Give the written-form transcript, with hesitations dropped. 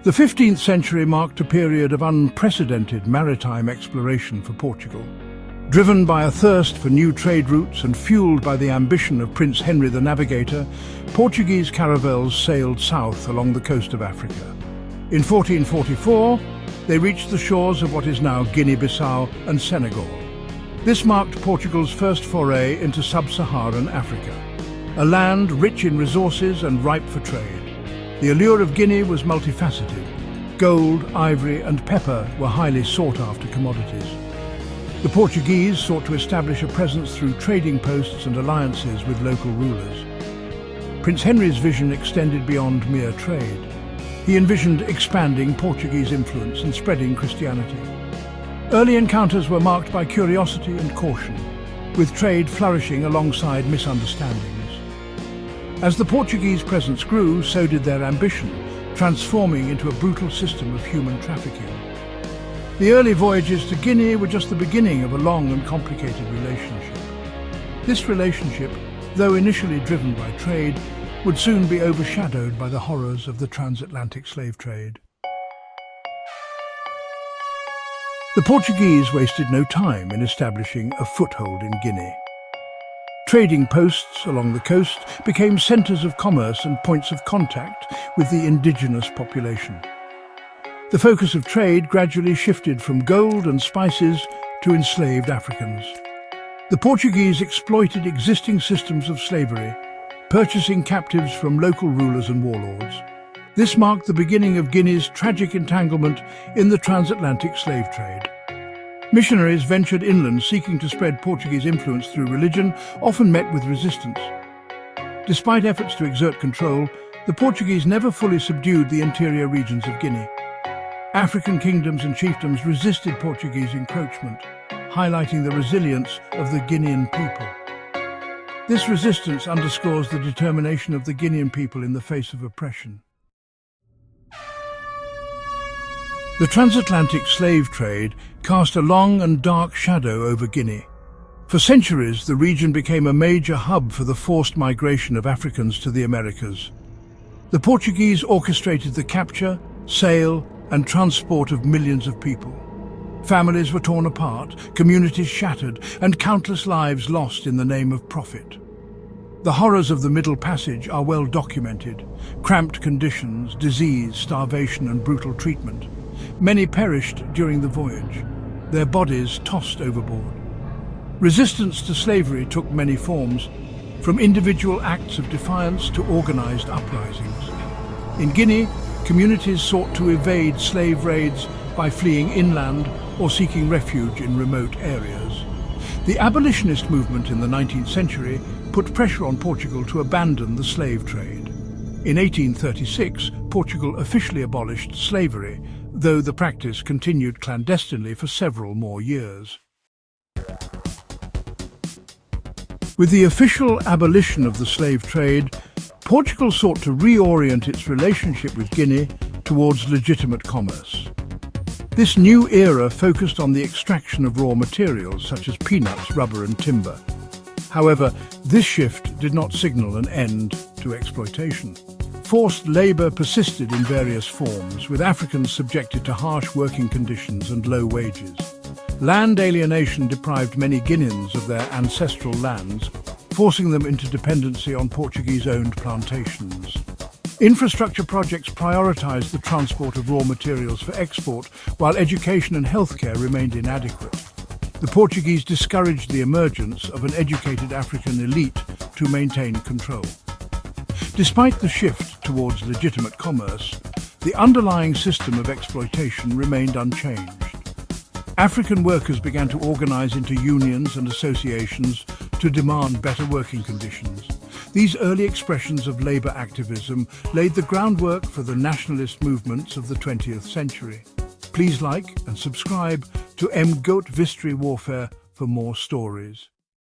The 15th century marked a period of unprecedented maritime exploration for Portugal. Driven by a thirst for new trade routes and fueled by the ambition of Prince Henry the Navigator, Portuguese caravels sailed south along the coast of Africa. In 1444, they reached the shores of what is now Guinea-Bissau and Senegal. This marked Portugal's first foray into sub-Saharan Africa, a land rich in resources and ripe for trade. The allure of Guinea was multifaceted. Gold, ivory and pepper were highly sought-after commodities. The Portuguese sought to establish a presence through trading posts and alliances with local rulers. Prince Henry's vision extended beyond mere trade. He envisioned expanding Portuguese influence and spreading Christianity. Early encounters were marked by curiosity and caution, with trade flourishing alongside misunderstandings. As the Portuguese presence grew, so did their ambition, transforming into a brutal system of human trafficking. The early voyages to Guinea were just the beginning of a long and complicated relationship. This relationship, though initially driven by trade, would soon be overshadowed by the horrors of the transatlantic slave trade. The Portuguese wasted no time in establishing a foothold in Guinea. Trading posts along the coast became centres of commerce and points of contact with the indigenous population. The focus of trade gradually shifted from gold and spices to enslaved Africans. The Portuguese exploited existing systems of slavery, purchasing captives from local rulers and warlords. This marked the beginning of Guinea's tragic entanglement in the transatlantic slave trade. Missionaries ventured inland seeking to spread Portuguese influence through religion, often met with resistance. Despite efforts to exert control, the Portuguese never fully subdued the interior regions of Guinea. African kingdoms and chiefdoms resisted Portuguese encroachment, highlighting the resilience of the Guinean people. This resistance underscores the determination of the Guinean people in the face of oppression. The transatlantic slave trade cast a long and dark shadow over Guinea. For centuries, the region became a major hub for the forced migration of Africans to the Americas. The Portuguese orchestrated the capture, sale, and transport of millions of people. Families were torn apart, communities shattered, and countless lives lost in the name of profit. The horrors of the Middle Passage are well documented: cramped conditions, disease, starvation, and brutal treatment. Many perished during the voyage, their bodies tossed overboard. Resistance to slavery took many forms, from individual acts of defiance to organized uprisings. In Guinea, communities sought to evade slave raids by fleeing inland or seeking refuge in remote areas. The abolitionist movement in the 19th century put pressure on Portugal to abandon the slave trade. In 1836, Portugal officially abolished slavery, though the practice continued clandestinely for several more years. With the official abolition of the slave trade, Portugal sought to reorient its relationship with Guinea towards legitimate commerce. This new era focused on the extraction of raw materials such as peanuts, rubber and timber. However, this shift did not signal an end to exploitation. Forced labour persisted in various forms, with Africans subjected to harsh working conditions and low wages. Land alienation deprived many Guineans of their ancestral lands, forcing them into dependency on Portuguese-owned plantations. Infrastructure projects prioritised the transport of raw materials for export, while education and healthcare remained inadequate. The Portuguese discouraged the emergence of an educated African elite to maintain control. Despite the shift towards legitimate commerce, the underlying system of exploitation remained unchanged. African workers began to organise into unions and associations to demand better working conditions. These early expressions of labour activism laid the groundwork for the nationalist movements of the 20th century. Please like and subscribe to Emgotvhistory Warfare for more stories.